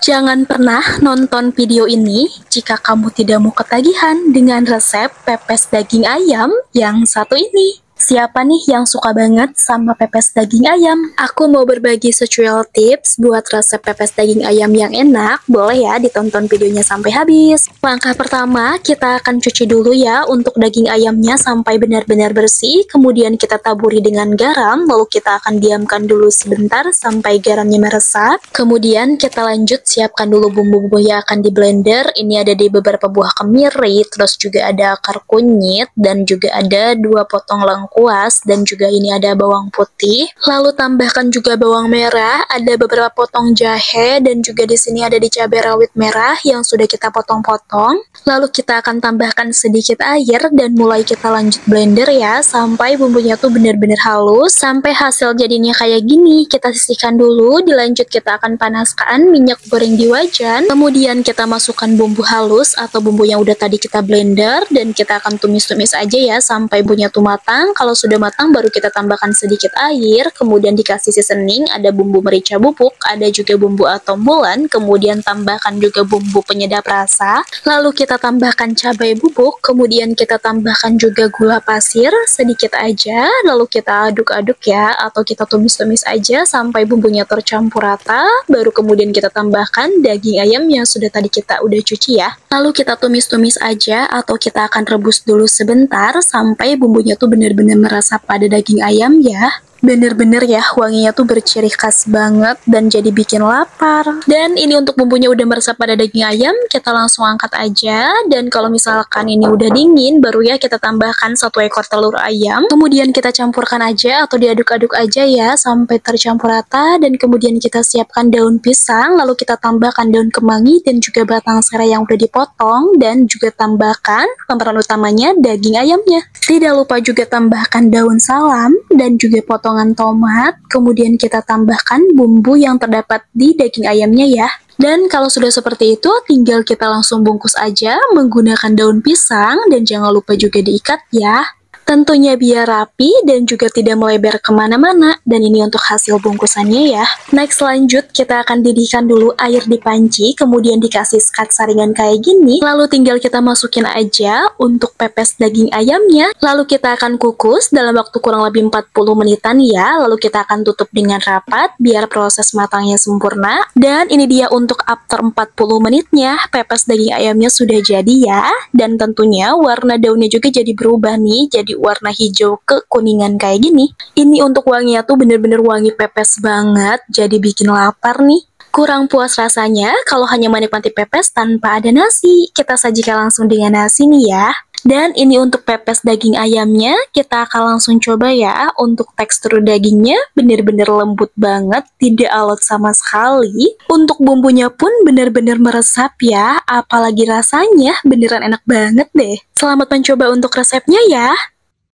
Jangan pernah nonton video ini jika kamu tidak mau ketagihan dengan resep pepes daging ayam yang satu ini. Siapa nih yang suka banget sama pepes daging ayam? Aku mau berbagi secuil tips buat resep pepes daging ayam yang enak. Boleh ya ditonton videonya sampai habis. Langkah pertama, kita akan cuci dulu ya untuk daging ayamnya sampai benar-benar bersih. Kemudian kita taburi dengan garam, lalu kita akan diamkan dulu sebentar sampai garamnya meresap. Kemudian kita lanjut siapkan dulu bumbu-bumbu yang akan di blender. Ini ada di beberapa buah kemiri, terus juga ada akar kunyit, dan juga ada 2 potong lengkuas, dan juga ini ada bawang putih. Lalu tambahkan juga bawang merah, ada beberapa potong jahe, dan juga di sini ada di cabai rawit merah yang sudah kita potong-potong. Lalu kita akan tambahkan sedikit air dan mulai kita lanjut blender ya sampai bumbunya tuh benar-benar halus, sampai hasil jadinya kayak gini. Kita sisihkan dulu, dilanjut kita akan panaskan minyak goreng di wajan. Kemudian kita masukkan bumbu halus atau bumbu yang udah tadi kita blender dan kita akan tumis-tumis aja ya sampai bumbunya tuh matang. Kalau sudah matang baru kita tambahkan sedikit air, kemudian dikasih seasoning, ada bumbu merica bubuk, ada juga bumbu atombulan, kemudian tambahkan juga bumbu penyedap rasa, lalu kita tambahkan cabai bubuk, kemudian kita tambahkan juga gula pasir sedikit aja, lalu kita aduk-aduk ya, atau kita tumis-tumis aja sampai bumbunya tercampur rata, baru kemudian kita tambahkan daging ayam yang sudah tadi kita udah cuci ya. Lalu kita tumis-tumis aja atau kita akan rebus dulu sebentar sampai bumbunya tuh benar-benar meresap pada daging ayam ya. Bener-bener ya, wanginya tuh berciri khas banget dan jadi bikin lapar. Dan ini untuk bumbunya udah meresap pada daging ayam, kita langsung angkat aja. Dan kalau misalkan ini udah dingin, baru ya kita tambahkan 1 ekor telur ayam. Kemudian kita campurkan aja atau diaduk-aduk aja ya sampai tercampur rata. Dan kemudian kita siapkan daun pisang, lalu kita tambahkan daun kemangi dan juga batang serai yang udah dipotong. Dan juga tambahkan pemeran utamanya daging ayamnya. Tidak lupa juga tambahkan daun salam dan juga potongan tomat, kemudian kita tambahkan bumbu yang terdapat di daging ayamnya ya. Dan kalau sudah seperti itu, tinggal kita langsung bungkus aja menggunakan daun pisang dan jangan lupa juga diikat ya. Tentunya biar rapi dan juga tidak melebar kemana-mana. Dan ini untuk hasil bungkusannya ya. Next lanjut, kita akan didihkan dulu air di panci, kemudian dikasih sekat saringan kayak gini. Lalu tinggal kita masukin aja untuk pepes daging ayamnya. Lalu kita akan kukus dalam waktu kurang lebih 40 menitan ya. Lalu kita akan tutup dengan rapat biar proses matangnya sempurna. Dan ini dia untuk after 40 menitnya, pepes daging ayamnya sudah jadi ya. Dan tentunya warna daunnya juga jadi berubah nih, jadi warna hijau kekuningan kayak gini. Ini untuk wanginya tuh bener-bener wangi pepes banget, jadi bikin lapar nih. Kurang puas rasanya kalau hanya menikmati pepes tanpa ada nasi. Kita sajikan langsung dengan nasi nih ya. Dan ini untuk pepes daging ayamnya, kita akan langsung coba ya. Untuk tekstur dagingnya bener-bener lembut banget, tidak alot sama sekali. Untuk bumbunya pun bener-bener meresap ya, apalagi rasanya beneran enak banget deh. Selamat mencoba untuk resepnya ya.